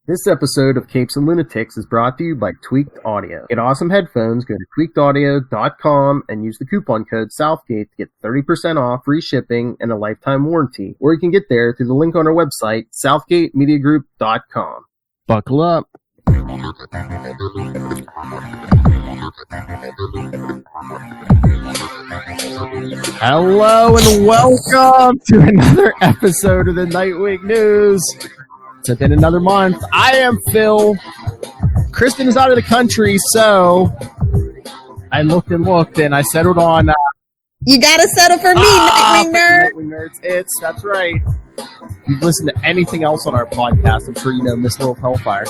This episode of Capes and Lunatics is brought to you by Tweaked Audio. Get awesome headphones, go to tweakedaudio.com and use the coupon code Southgate to get 30% off, free shipping, and a lifetime warranty. Or you can get there through the link on our website, southgatemediagroup.com. Buckle up. Hello and welcome to another episode of the Nightwing News. It's been another month. I am Phil. Kristen is out of the country, so I looked and I settled on... you gotta settle for me, Nightwing nerd. Nightwing nerds. That's right. If you've listened to anything else on our podcast, I'm sure you know Miss Lilith Hellfire.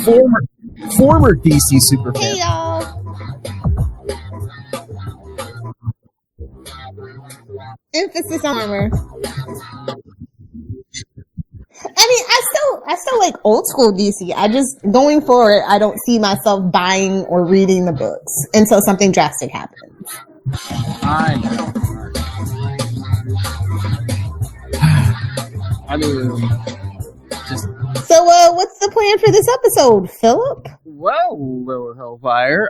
Former DC superfan. Hey, y'all. Emphasis on armor. I mean, I still like old school DC. I just, going forward, I don't see myself buying or reading the books until something drastic happens. I mean, just... So, what's the plan for this episode, Philip? Well, Lilith Hellfire,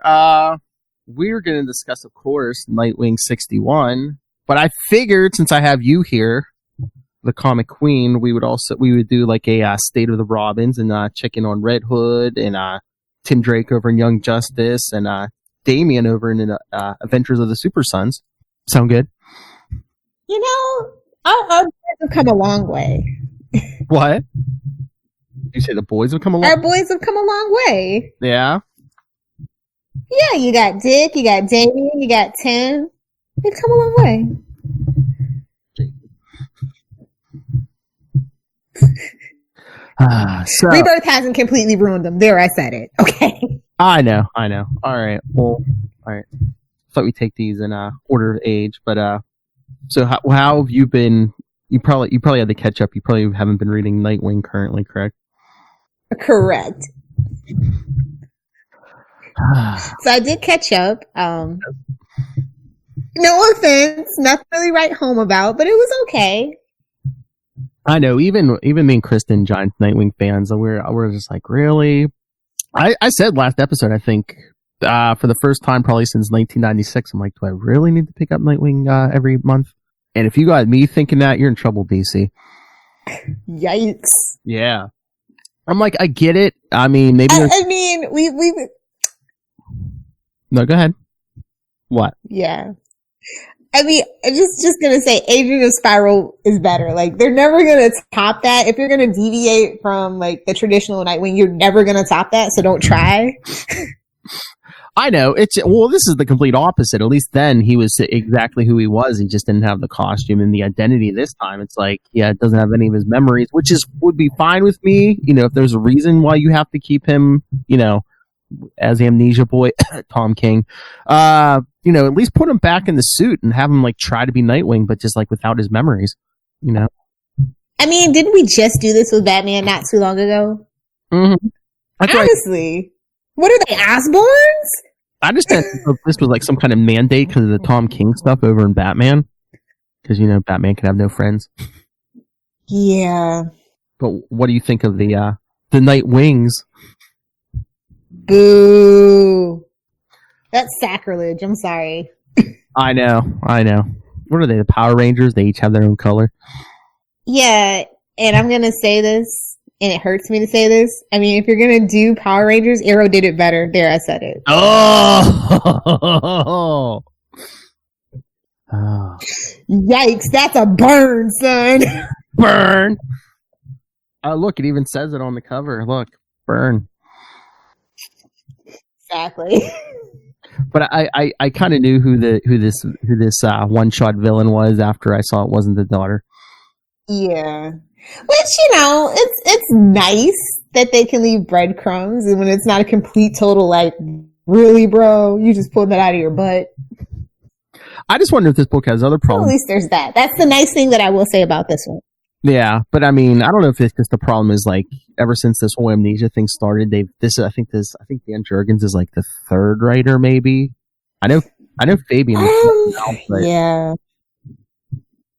we're going to discuss, of course, Nightwing 61, but I figured since I have you here, the comic queen, we would do like a State of the Robins and check in on Red Hood and Tim Drake over in Young Justice and Damian over in Adventures of the Super Sons. Sound good? You know, our boys have come a long way. What? You say the boys have come a long way? Our boys have come a long way. Yeah? Yeah, you got Dick, you got Damian, you got Tim. They've come a long way. So, Rebirth hasn't completely ruined them. There, I said it. Okay. I know. All right. Well, all right. Thought we'd take these in order of age, but so how have you been? You probably had to catch up. You probably haven't been reading Nightwing currently, correct? Correct. So I did catch up. No offense, nothing really write home about, but it was okay. I know, even me and Kristen, giant Nightwing fans, we're just like, really? I said last episode, I think, for the first time probably since 1996, I'm like, do I really need to pick up Nightwing every month? And if you got me thinking that, you're in trouble, BC. Yikes. Yeah. I'm like, I get it. I mean, maybe... I mean, we... No, go ahead. What? Yeah. I mean, I'm just gonna say, Agent of Spiral is better. Like, they're never gonna top that. If you're gonna deviate from, like, the traditional Nightwing, you're never gonna top that, so don't try. I know. This is the complete opposite. At least then, he was exactly who he was. He just didn't have the costume and the identity this time. It's like, yeah, it doesn't have any of his memories, which would be fine with me. You know, if there's a reason why you have to keep him, you know, as Amnesia Boy, Tom King, you know, at least put him back in the suit and have him like try to be Nightwing, but just like without his memories, you know. I mean, didn't we just do this with Batman not too long ago? Mm-hmm. Honestly, what are they, Osborns? I just thought this was like some kind of mandate because of the Tom King stuff over in Batman, because you know Batman can have no friends. Yeah. But what do you think of the Nightwings? Boo. That's sacrilege. I'm sorry. I know. What are they, the Power Rangers? They each have their own color. Yeah, and I'm going to say this, and it hurts me to say this. I mean, if you're going to do Power Rangers, Arrow did it better. There, I said it. Oh! Yikes, that's a burn, son. Burn! Look, it even says it on the cover. Look, burn. Exactly. But I kind of knew who this one-shot villain was after I saw it wasn't the daughter. Yeah. Which, you know, it's nice that they can leave breadcrumbs, and when it's not a complete total, like, really, bro, you just pulled that out of your butt. I just wonder if this book has other problems. Well, at least there's that. That's the nice thing that I will say about this one. Yeah, but I mean, I don't know if it's just the problem is like ever since this whole amnesia thing started, I think Dan Jurgens is like the third writer, maybe. I know Fabian.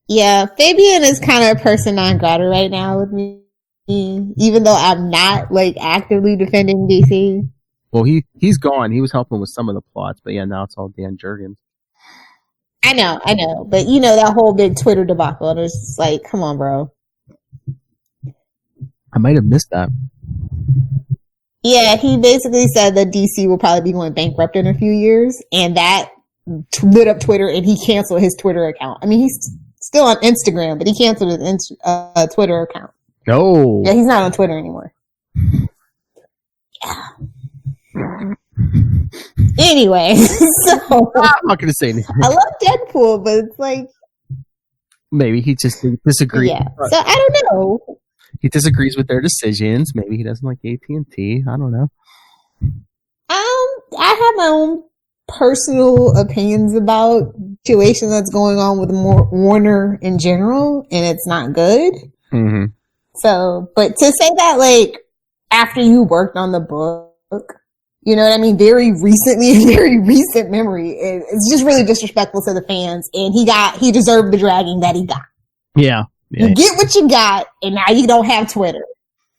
Yeah, Fabian is kind of person non grata right now with me. even though I'm not like actively defending DC. Well, he's gone. He was helping with some of the plots, but yeah, now it's all Dan Jurgens. I know, but you know that whole big Twitter debacle, and it's just like, come on, bro. I might have missed that. Yeah, he basically said that DC will probably be going bankrupt in a few years, and that lit up Twitter, and he canceled his Twitter account. I mean, he's still on Instagram, but he canceled his Twitter account. Oh. Yeah, he's not on Twitter anymore. Yeah. Anyway, so I'm not going to say anything. I love Deadpool, but it's like maybe he just disagrees. Yeah, so I don't know. He disagrees with their decisions. Maybe he doesn't like AT&T. I don't know. I have my own personal opinions about the situation that's going on with Warner in general, and it's not good. Mm-hmm. So, but to say that, like, after you worked on the book, you know what I mean? Very recently, very recent memory, it's just really disrespectful to the fans, and he deserved the dragging that he got. Yeah. You get what you got, and now you don't have Twitter.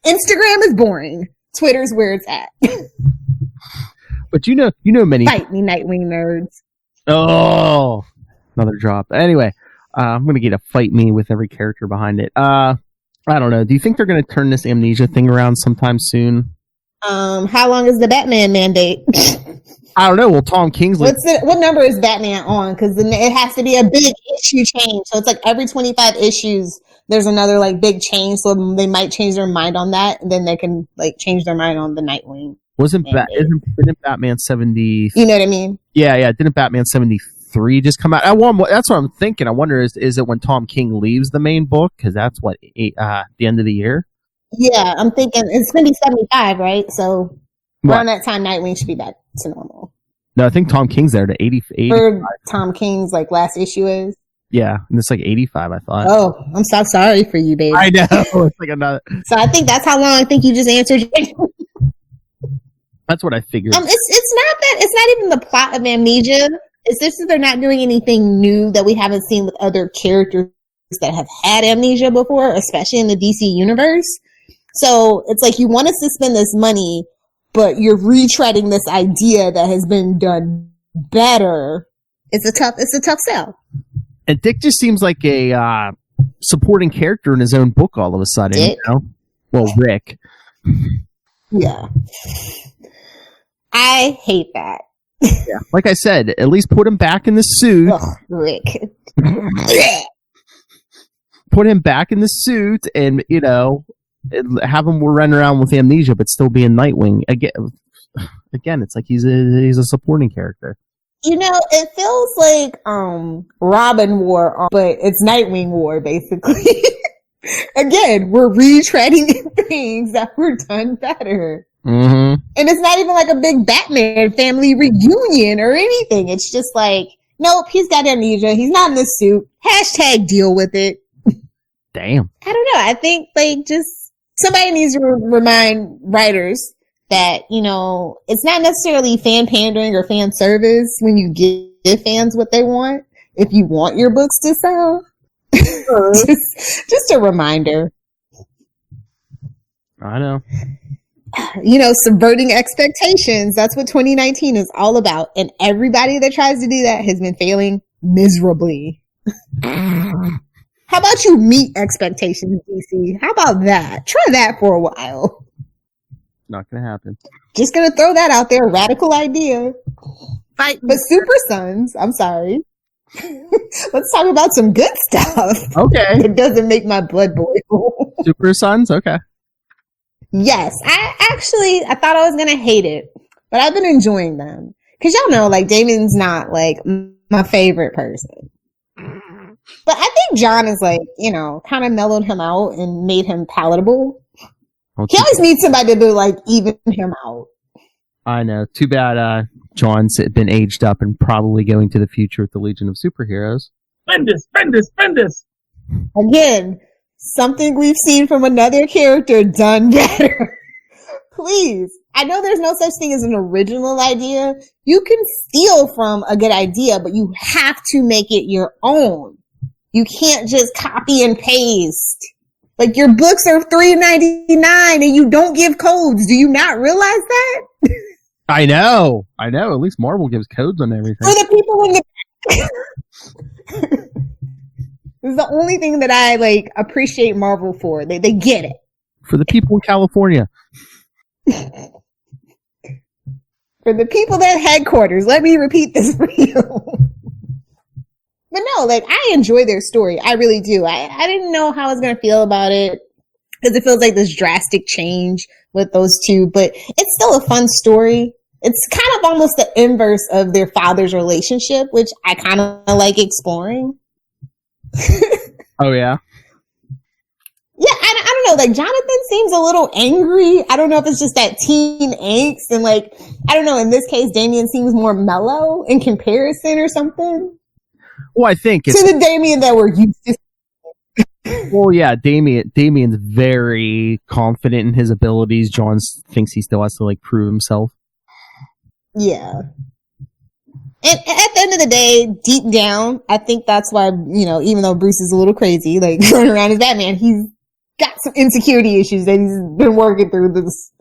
Instagram is boring. Twitter's where it's at. But you know many. Fight me, Nightwing nerds. Oh, another drop. Anyway, I'm gonna get a fight me with every character behind it. I don't know. Do you think they're gonna turn this amnesia thing around sometime soon? How long is the Batman mandate? I don't know. Well, Tom Kingsley. What number is Batman on? Because it has to be a big issue change. So it's like every 25 issues, there's another like big change. So they might change their mind on that, and then they can like change their mind on the Nightwing. Didn't Batman 70? You know what I mean? Yeah. Didn't Batman 73 just come out? That's what I'm thinking. I wonder is it when Tom King leaves the main book? Because that's what the end of the year. Yeah, I'm thinking it's going to be 75, right? So around that time, Nightwing should be back to normal. No, I think Tom King's there to 80. Or Tom King's like last issue is. Yeah, and it's like 85, I thought. Oh, I'm so sorry for you, baby. I know. It's like another. So I think that's how long I think you just answered. That's what I figured. It's not that. It's not even the plot of Amnesia. It's just that they're not doing anything new that we haven't seen with other characters that have had amnesia before, especially in the DC universe. So it's like you want us to spend this money, but you're retreading this idea that has been done better. It's a tough sell. And Dick just seems like a supporting character in his own book all of a sudden. Dick? You know? Well, Rick. Yeah. I hate that. Yeah. Like I said, at least put him back in the suit. Ugh, Rick. Put him back in the suit and, you know, have him run around with amnesia but still be in Nightwing. Again, it's like he's a supporting character. You know, it feels like Robin War, but it's Nightwing War, basically. Again, we're retreading things that were done better. Mm-hmm. And it's not even like a big Batman family reunion or anything. It's just like, nope, he's got amnesia. He's not in the suit. # deal with it. Damn. I don't know. I think like just somebody needs to remind writers that, you know, it's not necessarily fan pandering or fan service when you give fans what they want. If you want your books to sell, just a reminder. I know. You know, subverting expectations. That's what 2019 is all about. And everybody that tries to do that has been failing miserably. How about you meet expectations, DC? How about that? Try that for a while. Not gonna happen. Just gonna throw that out there. Radical idea. But Super Sons, I'm sorry. Let's talk about some good stuff. Okay. It doesn't make my blood boil. Super Sons? Okay. Yes. I thought I was gonna hate it, but I've been enjoying them. Cause y'all know, like, Damon's not, like, my favorite person. But I think John is, like, you know, kind of mellowed him out and made him palatable. He always needs somebody to, like, even him out. I know. Too bad John's been aged up and probably going to the future with the Legion of Superheroes. Bendis. Again, something we've seen from another character done better. Please. I know there's no such thing as an original idea. You can steal from a good idea, but you have to make it your own. You can't just copy and paste. Like, your books are $3.99 and you don't give codes. Do you not realize that? I know. At least Marvel gives codes on everything. For the people in the this is the only thing that I like appreciate Marvel for. They get it. For the people in California. For the people at headquarters. Let me repeat this for you. But no, like, I enjoy their story. I really do. I didn't know how I was going to feel about it because it feels like this drastic change with those two, but it's still a fun story. It's kind of almost the inverse of their father's relationship, which I kind of like exploring. Oh, yeah? Yeah, I don't know. Like, Jonathan seems a little angry. I don't know if it's just that teen angst. And, like, I don't know. In this case, Damian seems more mellow in comparison or something. Well, I think it's... To the Damian that we're used to. Well, yeah, Damian's very confident in his abilities. John thinks he still has to, like, prove himself. Yeah. And at the end of the day, deep down, I think that's why, you know, even though Bruce is a little crazy, like, running around as Batman, he's got some insecurity issues that he's been working through this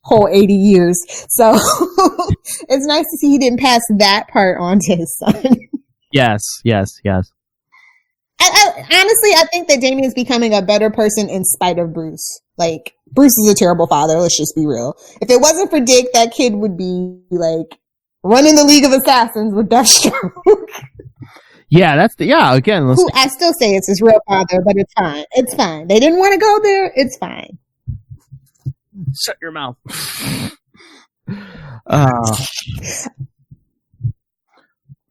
whole 80 years. So it's nice to see he didn't pass that part on to his son. Yes. Honestly, I think that Damian is becoming a better person in spite of Bruce. Like, Bruce is a terrible father, let's just be real. If it wasn't for Dick, that kid would be, like, running the League of Assassins with Deathstroke. Yeah, again. Who I still say it's his real father, but it's fine. It's fine. They didn't want to go there. It's fine. Shut your mouth.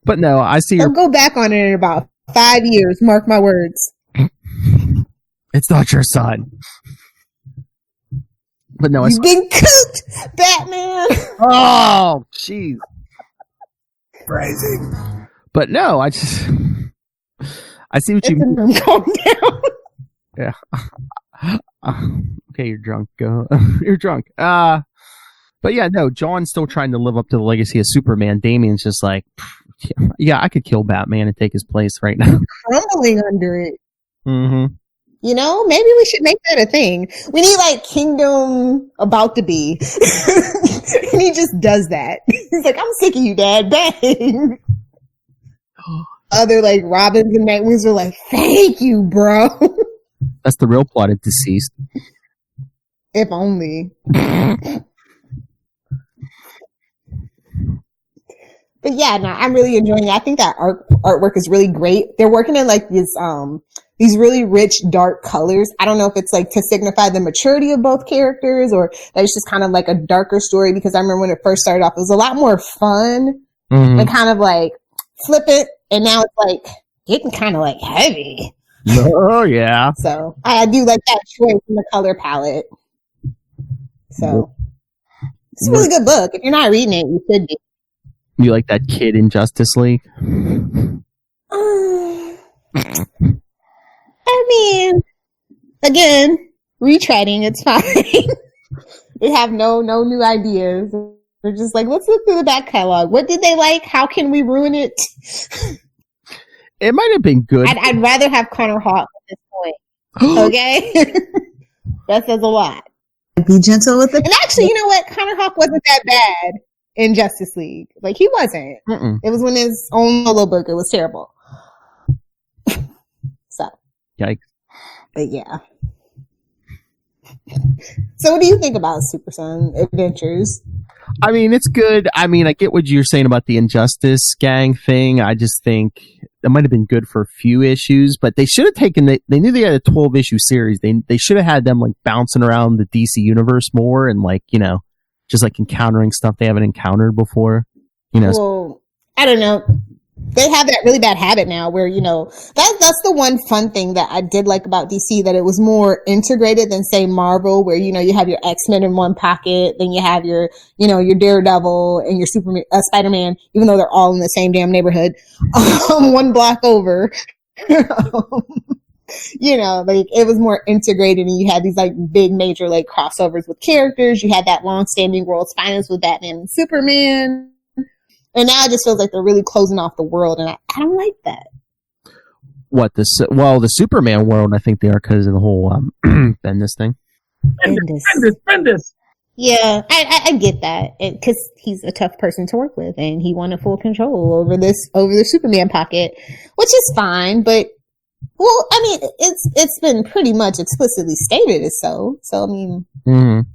But no, I see They'll go back on it in about 5 years. Mark my words. It's not your son. But no, You've been cooked, Batman. Oh, jeez. Crazy. But no, I see what you mean. Calm down. Yeah. Okay, you're drunk. Go. You're drunk. But yeah, no, John's still trying to live up to the legacy of Superman. Damian's just like, yeah, I could kill Batman and take his place right now. Crumbling under it. Mm-hmm. You know, maybe we should make that a thing. We need, like, Kingdom About to Be. And he just does that. He's like, I'm sick of you, Dad. Bang. Other, like, Robins and Nightwings are like, thank you, bro. That's the real plot of Deceased. If only. But yeah, no, I'm really enjoying it. I think that artwork is really great. They're working in, like, these really rich, dark colors. I don't know if it's, like, to signify the maturity of both characters or that it's just kind of like a darker story, because I remember when it first started off, it was a lot more fun and kind of, like, flippant, and now it's, like, getting kind of, like, heavy. Oh, yeah. So I do like that choice in the color palette. So it's a really good book. If you're not reading it, you should be. You like that kid in Justice League? I mean, again, retreading, it's fine. They have no new ideas. They're just like, let's look through the back catalog. What did they like? How can we ruin it? It might have been good. I'd rather have Connor Hawk at this point. Okay? That says a lot. Be gentle with it. And actually, you know what? Connor Hawk wasn't that bad in Justice League. Like, he wasn't. Mm-mm. It was when his own solo book, it was terrible. So. Yikes. But yeah. So what do you think about Super Son Adventures? I mean, it's good. I mean, I get what you're saying about the Injustice gang thing. I just think it might have been good for a few issues, but they should have taken they knew they had a 12-issue series. They should have had them, like, bouncing around the DC universe more and, like, you know, just, like, encountering stuff they haven't encountered before. You know. Well, I don't know. They have that really bad habit now where, you know, that's the one fun thing that I did like about DC, that it was more integrated than, say, Marvel, where, you know, you have your X-Men in one pocket, then you have your, you know, your Daredevil and your Spider-Man, even though they're all in the same damn neighborhood, one block over. You know, like, it was more integrated, and you had these, like, big major, like, crossovers with characters. You had that long-standing World's Finest with Batman and Superman. And now it just feels like they're really closing off the world, and I don't like that. the Superman world, I think they are because of the whole Bendis thing. Bendis. Yeah, I get that because he's a tough person to work with, and he wanted full control over the Superman pocket, which is fine. But well, I mean, it's been pretty much explicitly stated as so. So I mean,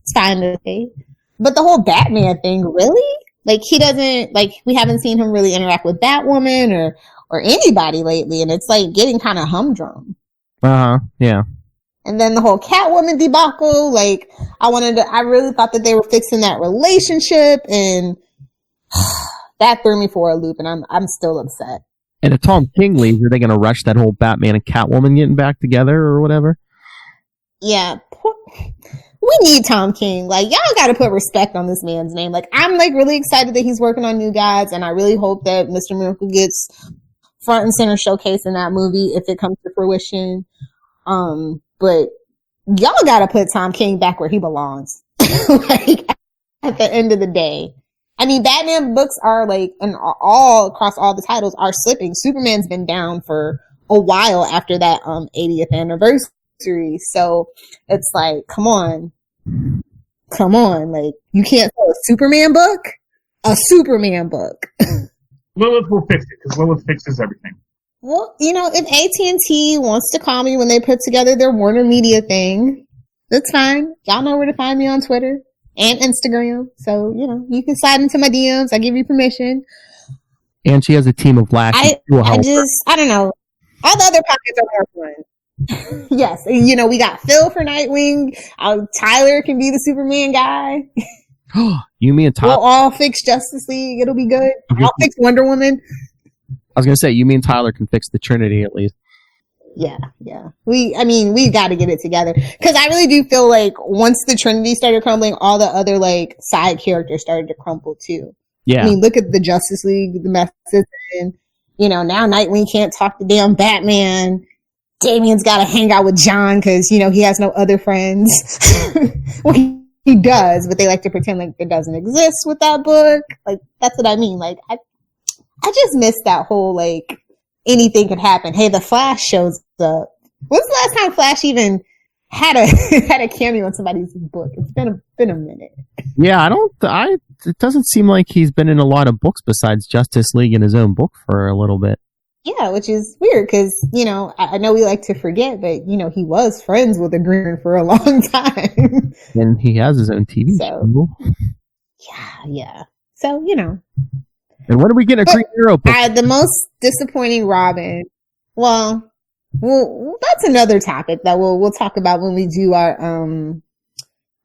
it's fine to say. But the whole Batman thing, really, like he doesn't like we haven't seen him really interact with Batwoman or anybody lately, and it's like getting kind of humdrum. Yeah. And then the whole Catwoman debacle, like I really thought that they were fixing that relationship, and that threw me for a loop, and I'm still upset. And if Tom King leaves, are they going to rush that whole Batman and Catwoman getting back together or whatever? Yeah, we need Tom King. Like, y'all got to put respect on this man's name. Like, I'm like really excited that he's working on New Gods, and I really hope that Mr. Miracle gets front and center showcase in that movie if it comes to fruition. But y'all gotta put Tom King back where he belongs. Like, at the end of the day. I mean, Batman books are like, and all across all the titles are slipping. Superman's been down for a while after that 80th anniversary. So it's like, come on. Like, you can't sell a Superman book? A Superman book. Lilith will fix it, because Lilith fixes everything. Well, you know, if AT&T wants to call me when they put together their Warner Media thing, that's fine. Y'all know where to find me on Twitter and Instagram. So, you know, you can slide into my DMs. I give you permission. And she has a team of lashes. I don't know. All the other pockets are more fun. Yes. You know, we got Phil for Nightwing. Tyler can be the Superman guy. You, me, and Tyler. We'll all fix Justice League. It'll be good. I'll fix Wonder Woman. I was going to say, you, me, and Tyler can fix the Trinity at least. Yeah. We got to get it together. Because I really do feel like once the Trinity started crumbling, all the other, like, side characters started to crumble, too. Yeah. I mean, look at the Justice League, the mess it's in. You know, now Nightwing can't talk to damn Batman. Damian's got to hang out with John because, you know, he has no other friends. Well, he does, but they like to pretend like it doesn't exist with that book. Like, that's what I mean. Like, I just missed that whole, like, anything could happen. Hey, the Flash shows up. When's the last time Flash even had a cameo in somebody's book? It's been a minute. Yeah, it doesn't seem like he's been in a lot of books besides Justice League in his own book for a little bit. Yeah, which is weird because, you know, I know we like to forget, but, you know, he was friends with the Green for a long time. And he has his own TV show. Yeah. So, you know. And when are we getting a Green Arrow book? The most disappointing Robin. Well, that's another topic that we'll talk about when we do our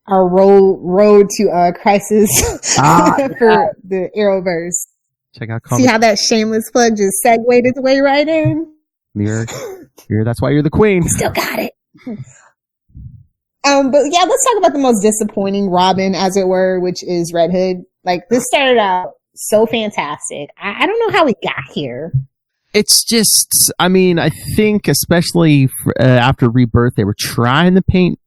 road to Crisis for the Arrowverse. Check out. See how that shameless plug just segued its way right in. That's why you're the queen. Still got it. But yeah, let's talk about the most disappointing Robin, as it were, which is Red Hood. Like, this started out so fantastic. I don't know how we got here. It's just, I mean, I think especially after Rebirth, they were trying to paint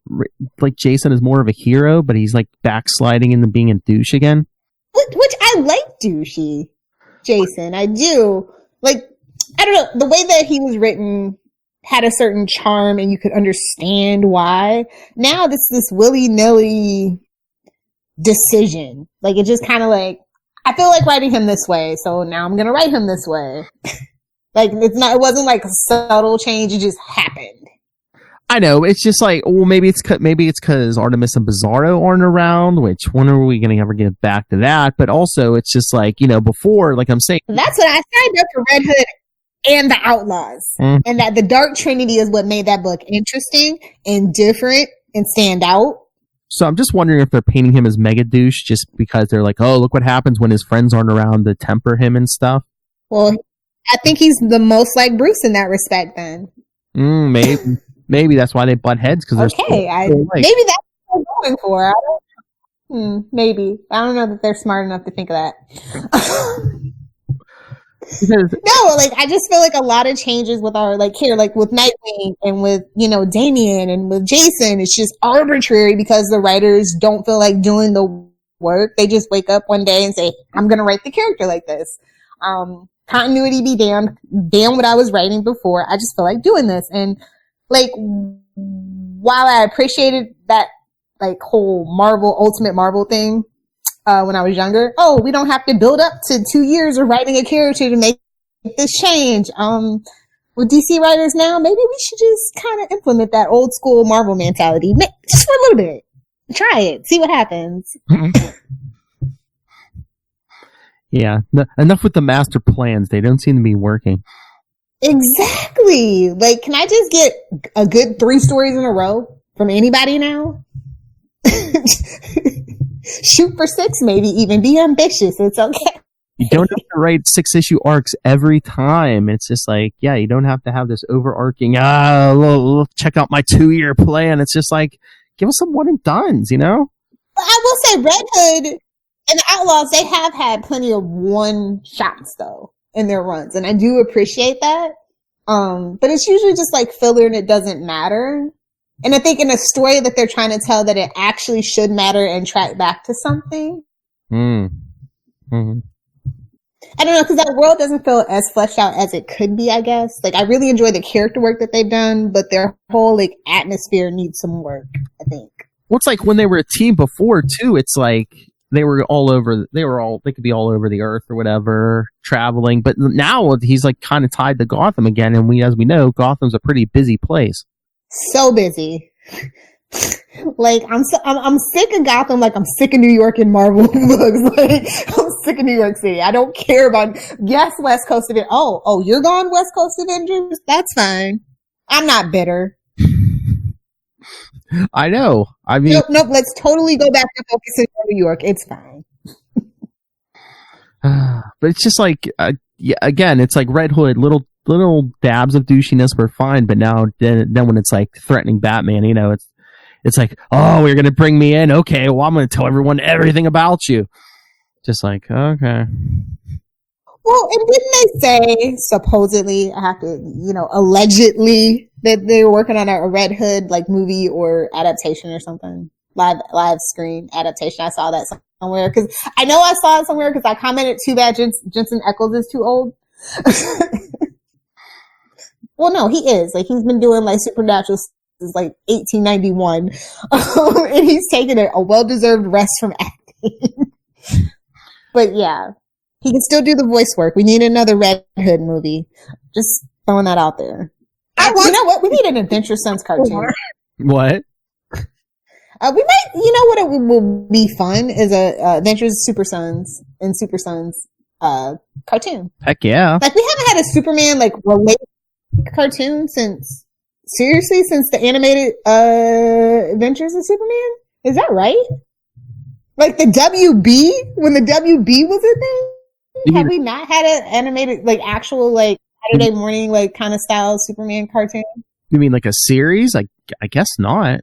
like Jason as more of a hero, but he's like backsliding into being a douche again. Which I like douchey Jason. I do. Like, I don't know, the way that he was written had a certain charm and you could understand why. Now this willy-nilly decision. Like, it just kind of like, I feel like writing him this way, so now I'm gonna write him this way. Like, it wasn't like a subtle change, it just happened. I know, it's just like, well, maybe it's because Artemis and Bizarro aren't around, which when are we going to ever get back to that? But also, it's just like, you know, before, like I'm saying. That's what I signed up for Red Hood and the Outlaws. And that the Dark Trinity is what made that book interesting and different and stand out. So I'm just wondering if they're painting him as mega douche just because they're like, oh, look what happens when his friends aren't around to temper him and stuff. Well, I think he's the most like Bruce in that respect then. Maybe that's why they butt heads, because maybe that's what they're going for. Maybe. I don't know that they're smart enough to think of that. No, like, I just feel like a lot of changes with our, like, here, like with Nightwing and with, you know, Damian and with Jason, it's just arbitrary because the writers don't feel like doing the work. They just wake up one day and say, I'm going to write the character like this. continuity be damned, damn what I was writing before. I just feel like doing this. And like, while I appreciated that like whole Ultimate Marvel thing, when I was younger, we don't have to build up to 2 years of writing a character to make this change. With DC writers now, maybe we should just kind of implement that old school Marvel mentality. Just for a little bit. Try it. See what happens. Yeah. Enough with the master plans. They don't seem to be working. Exactly. Like, can I just get a good 3 stories in a row from anybody now? Shoot for 6, maybe even. Be ambitious. It's okay. You don't have to write 6-issue arcs every time. It's just like, yeah, you don't have to have this overarching, check out my 2-year plan. It's just like, give us some one and dones, you know? But I will say Red Hood and the Outlaws, they have had plenty of one shots though in their runs. And I do appreciate that. But it's usually just like filler and it doesn't matter. And I think in a story that they're trying to tell that it actually should matter and track back to something. Mm-hmm. I don't know, because that world doesn't feel as fleshed out as it could be, I guess. Like, I really enjoy the character work that they've done, but their whole, like, atmosphere needs some work, I think. Well, it's like when they were a team before, too, it's like they could be all over the earth or whatever, traveling. But now he's, like, kind of tied to Gotham again, and as we know, Gotham's a pretty busy place. So busy. Like, I'm sick of Gotham, like I'm sick of New York and Marvel books. Like, I'm sick of New York City. I don't care about, yes, West Coast Avengers. Oh, you're gone West Coast Avengers? That's fine. I'm not bitter. I know. I mean, nope. Let's totally go back to focusing on New York. It's fine. But it's just like, again, it's like Red Hood, little dabs of douchiness were fine, but now then when it's like threatening Batman, you know, it's like, oh, you're going to bring me in? Okay, well, I'm going to tell everyone everything about you. Just like, okay. Well, and didn't they say, supposedly, allegedly, that they were working on a Red Hood, like, movie or adaptation or something? Live screen adaptation. I saw that somewhere. Because I know I saw it somewhere because I commented, too bad Jensen Ackles is too old. Well, no, he is. Like, he's been doing, like, Supernatural since, like, 1891. And he's taking a well-deserved rest from acting. But, yeah. He can still do the voice work. We need another Red Hood movie. Just throwing that out there. You know what? We need an Adventure Sons cartoon. What? We might, you know what it will be fun is a Adventures Super Sons and Super Sons cartoon. Heck yeah. Like, we haven't had a Superman, like, related cartoon since the animated Adventures of Superman? Is that right? Like the WB? When the WB was a thing? Have we not had an animated, like, actual, like, Saturday morning, like, kind of style Superman cartoon? You mean like a series? I guess not.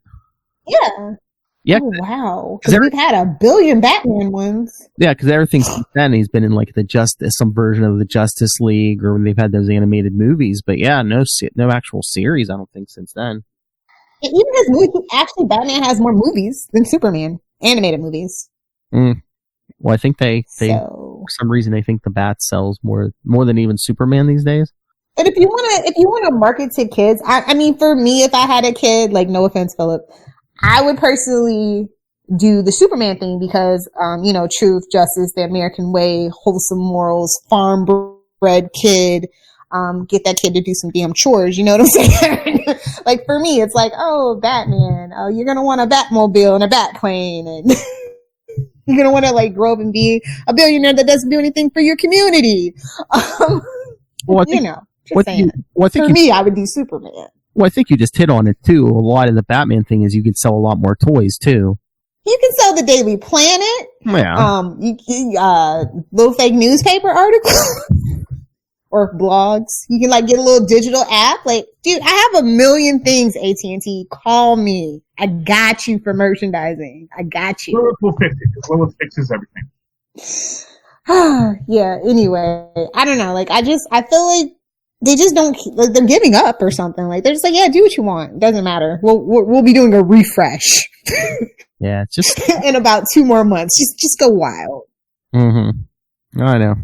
Yeah. Yeah. Oh, wow. Because we've had a billion Batman ones. Yeah, because everything since then, he's been in like some version of the Justice League, or when they've had those animated movies. But yeah, no actual series, I don't think, since then. And even his movie, actually, Batman has more movies than Superman. Animated movies. Well, I think they for some reason they think the Bat sells more than even Superman these days. And if you want to market to kids, I mean, for me, if I had a kid, like, no offense, Philip, I would personally do the Superman thing because, truth, justice, the American way, wholesome morals, farm bred kid, get that kid to do some damn chores. You know what I'm saying? Like, for me, it's like, oh, Batman, oh, you're going to want a Batmobile and a Batplane, and you're going to want to, like, grow up and be a billionaire that doesn't do anything for your community. Well, just saying. For me, I would do Superman. Well, I think you just hit on it, too. A lot of the Batman thing is you could sell a lot more toys, too. You can sell the Daily Planet. Yeah. Little fake newspaper articles. Or blogs. You can, like, get a little digital app. Like, dude, I have a million things, AT&T. Call me. I got you for merchandising. I got you. Lilith will fix it, because Lilith fixes everything. Yeah, anyway. I don't know. Like, I feel like they just don't, like, they're giving up or something. Like, they're just like, yeah, do what you want. It doesn't matter. We'll be doing a refresh. Yeah, it's just in about 2 more months. Just go wild. Mm-hmm. I know.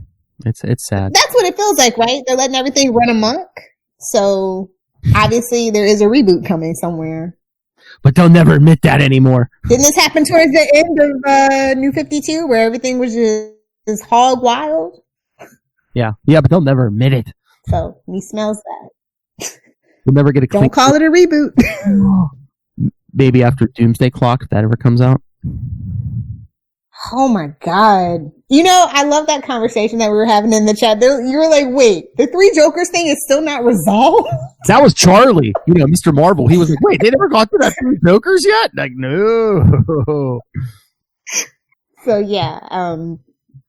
It's sad. That's what it feels like, right? They're letting everything run amok. So obviously there is a reboot coming somewhere. But they'll never admit that anymore. Didn't this happen towards the end of New 52 where everything was just hog wild? Yeah, but they'll never admit it. So he smells that. We'll never get a Don't call it a reboot. Maybe after Doomsday Clock, if that ever comes out. Oh my God. You know, I love that conversation that we were having in the chat. You were like, wait, the Three Jokers thing is still not resolved? That was Charlie, Mr. Marvel. He was like, wait, they never got to that Three Jokers yet? Like, no. So yeah,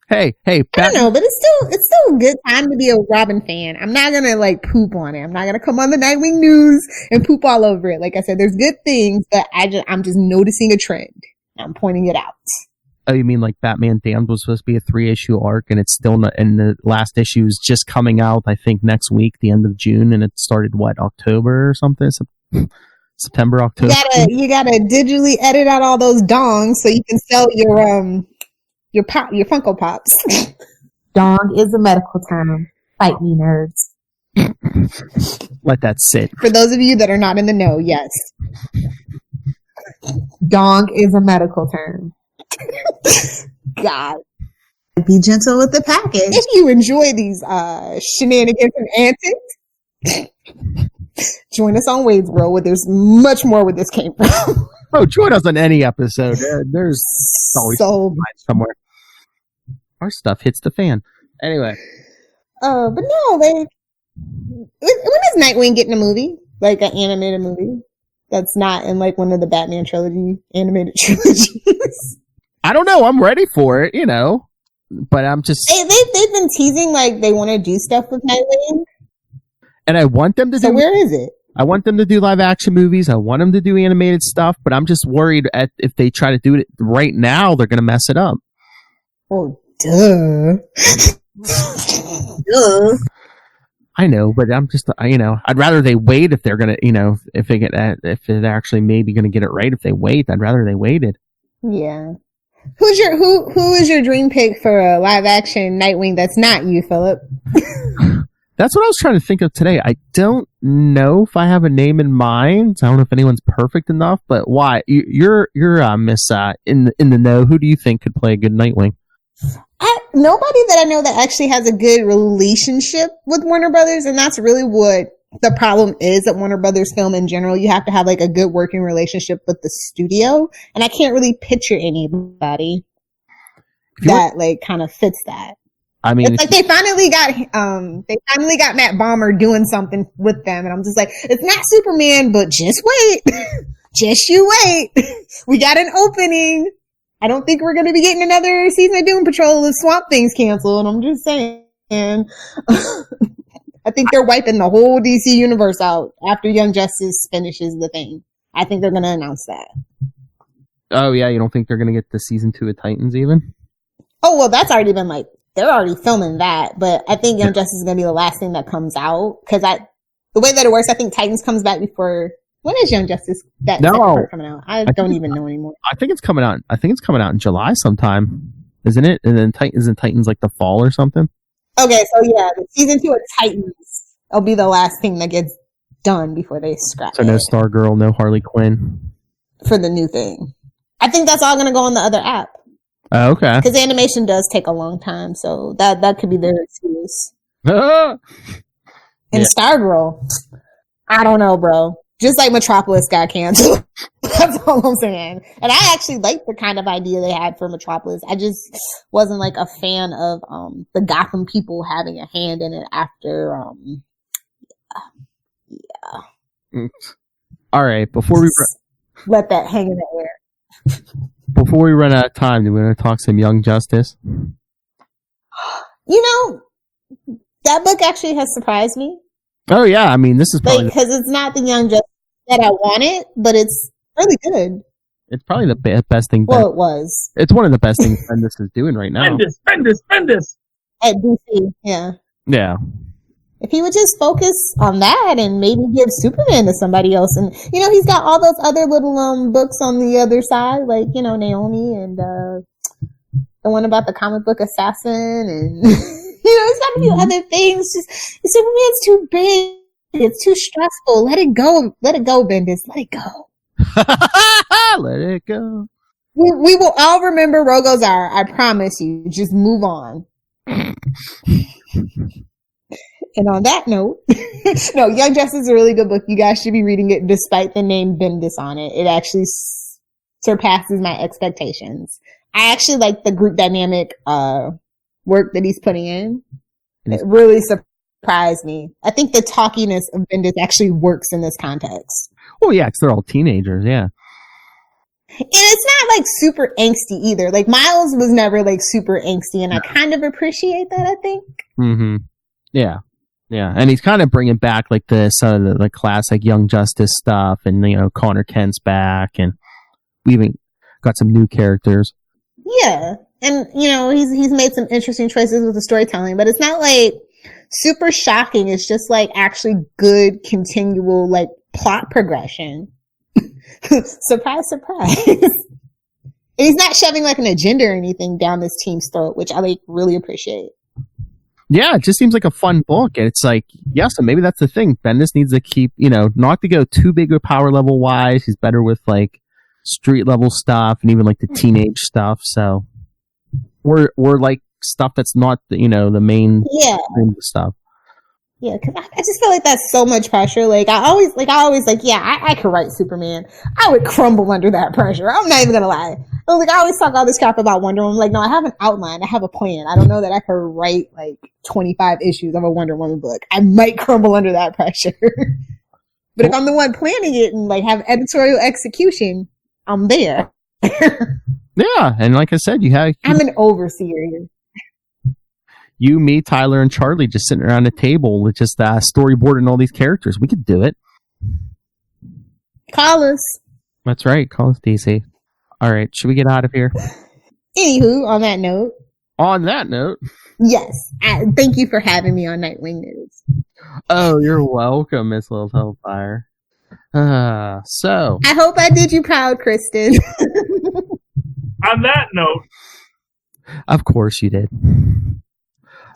Hey, I don't know, but it's still a good time to be a Robin fan. I'm not gonna like poop on it. I'm not gonna come on the Nightwing news and poop all over it. Like I said, there's good things, but I'm just noticing a trend. I'm pointing it out. Oh, you mean like Batman Damned was supposed to be a 3-issue arc, and it's still not, and the last issue is just coming out, I think, next week, the end of June, and it started, October or something? September, October? You gotta digitally edit out all those dongs so you can sell your Funko Pops. Dong is a medical term. Fight me, nerds. Let that sit. For those of you that are not in the know, yes. Dong is a medical term. God. Be gentle with the package. If you enjoy these shenanigans and antics, join us on Wade's World where there's much more where this came from. Oh, join us on any episode. There's always somewhere. Our stuff hits the fan. Anyway. But no, like, when is Nightwing getting a movie? Like an animated movie? That's not in like one of the Batman trilogy animated trilogies. I don't know. I'm ready for it, but I'm just. They've been teasing like they want to do stuff with Nightwing, and I want them to do. So where is it? I want them to do live action movies. I want them to do animated stuff, but I'm just worried if they try to do it right now, they're going to mess it up. Oh, duh. Duh. I know, but I'm just, I'd rather they wait if they're going to, if they're actually maybe going to get it right. If they wait, I'd rather they waited. Yeah. Who is your dream pick for a live action Nightwing that's not you, Philip? That's what I was trying to think of today. I don't know if I have a name in mind. I don't know if anyone's perfect enough, but why? You're Miss in the know. Who do you think could play a good Nightwing? Nobody that I know that actually has a good relationship with Warner Brothers, and that's really what the problem is at Warner Brothers Film in general. You have to have like a good working relationship with the studio, and I can't really picture anybody that like kind of fits that. I mean, it's like they finally got Matt Bomer doing something with them, and I'm just like, it's not Superman, but just wait, just you wait. We got an opening. I don't think we're going to be getting another season of Doom Patrol if Swamp Thing's canceled. I'm just saying. I think they're wiping the whole DC universe out after Young Justice finishes the thing. I think they're going to announce that. Oh, yeah? You don't think they're going to get the season 2 of Titans even? Oh, well, that's already been like, they're already filming that. But I think Young Justice is going to be the last thing that comes out. Because the way that it works, I think Titans comes back before. When is Young Justice second part coming out? I don't even know anymore. I think it's coming out. I think it's coming out in July sometime, isn't it? And then Titans like the fall or something. Okay, so yeah, the season 2 of Titans will be the last thing that gets done before they scrap it. So no Stargirl, no Harley Quinn for the new thing. I think that's all going to go on the other app. Oh, okay. Because animation does take a long time, so that could be their excuse. And yeah. Stargirl, I don't know, bro. Just like Metropolis got canceled. That's all I'm saying. And I actually liked the kind of idea they had for Metropolis. I just wasn't like a fan of the Gotham people having a hand in it after yeah. All right, before we let that hang in the air. Before we run out of time, do we want to talk some Young Justice? You know, that book actually has surprised me. Oh yeah, I mean this is probably because it's not the Young Justice that I wanted, but it's really good. It's probably the best thing. Well, it was. It's one of the best things Bendis is doing right now. Bendis. At DC, yeah. Yeah. If he would just focus on that and maybe give Superman to somebody else, and he's got all those other little books on the other side, like Naomi and the one about the comic book assassin, and It's got to be other things. Superman's too big. It's too stressful. Let it go. Let it go, Bendis. Let it go. Let it go. We will all remember Rogozar. I promise you. Just move on. And on that note, no, Young Justice is a really good book. You guys should be reading it despite the name Bendis on it. It actually surpasses my expectations. I actually like the group dynamic work that he's putting in. It really surprised me. I think the talkiness of Bendis actually works in this context. Oh, yeah, because they're all teenagers, yeah. And it's not like super angsty either. Like Miles was never like super angsty, and I kind of appreciate that, I think. Mm-hmm. Yeah. Yeah, and he's kind of bringing back like the classic Young Justice stuff, and Connor Kent's back, and we even got some new characters. Yeah, and he's made some interesting choices with the storytelling, but it's not like super shocking. It's just like actually good continual like plot progression. Surprise, surprise. And he's not shoving like an agenda or anything down this team's throat, which I like really appreciate. Yeah, it just seems like a fun book. And it's like, yes, and maybe that's the thing. Bendis needs to keep, not to go too big with power level wise. He's better with like street level stuff and even like the teenage stuff. So we're like stuff that's not the main stuff. Yeah, because I just feel like that's so much pressure. Like I always I could write Superman. I would crumble under that pressure. I'm not even gonna lie. I always talk all this crap about Wonder Woman. Like, no, I have an outline. I have a plan. I don't know that I could write like 25 issues of a Wonder Woman book. I might crumble under that pressure. But if I'm the one planning it and like have editorial execution, I'm there. Yeah, and like I said, I'm an overseer here. You, me, Tyler, and Charlie just sitting around a table with just storyboarding all these characters. We could do it. Call us. That's right. Call us, DC. All right. Should we get out of here? Anywho, on that note. On that note. Yes. Thank you for having me on Nightwing News. Oh, you're welcome, Miss Lilith Hellfire. So. I hope I did you proud, Kristen. On that note. Of course you did.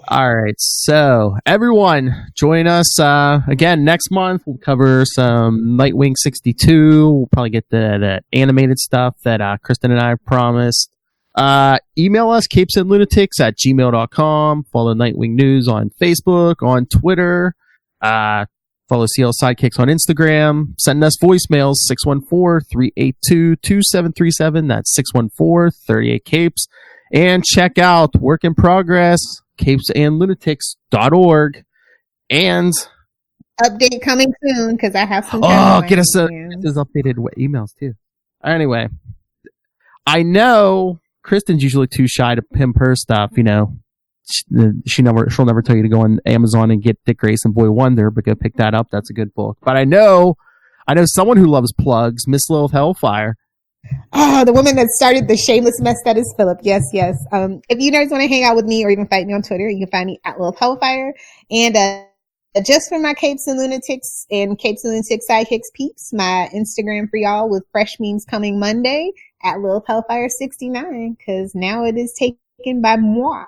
All right, so everyone, join us again next month. We'll cover some Nightwing 62. We'll probably get the animated stuff that Kristen and I promised. Email us, capesandlunatics@gmail.com. Follow Nightwing News on Facebook, on Twitter. Follow CL Sidekicks on Instagram. Send us voicemails, 614-382-2737. That's 614-38-CAPES. And check out Work in Progress, capesandlunatics.org, and update coming soon because I have some. Get us updated updated emails too. Anyway, I know Kristen's usually too shy to pimp her stuff. She'll never tell you to go on Amazon and get Dick Grayson Boy Wonder, but go pick that up. That's a good book. But I know someone who loves plugs, Miss Lilith Hellfire. Oh, the woman that started the shameless mess that is Philip. Yes, yes. If you guys want to hang out with me or even fight me on Twitter, you can find me at Lilith Hellfire. And just for my Capes and Lunatics and Capes and Lunatics Sidekicks peeps, my Instagram for y'all with fresh memes coming Monday at Lilith Hellfire 69, because now it is taken by moi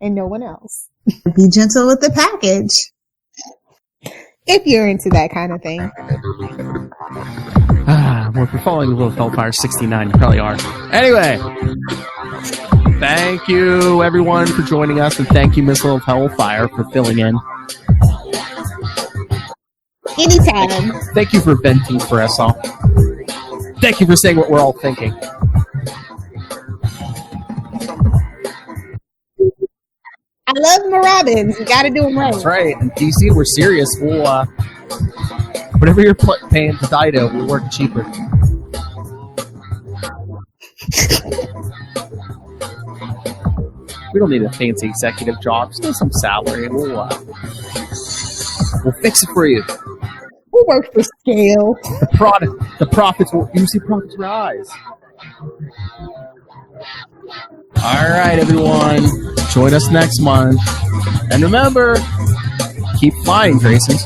and no one else. Be gentle with the package. If you're into that kind of thing. Well, if you're following Lilith Hellfire 69, you probably are. Anyway, thank you, everyone, for joining us, and thank you, Miss Lilith Hellfire, for filling in. Anytime. Thank you for venting for us all. Thank you for saying what we're all thinking. I love my Robins. You gotta do them right. That's right. In DC, we're serious. We'll, whatever you're paying to Dido, we'll work cheaper. We don't need a fancy executive job. Just need some salary, and we'll fix it for you. We'll work for scale. The profits will. You see profits rise. All right, everyone. Join us next month. And remember, keep flying, Graysons.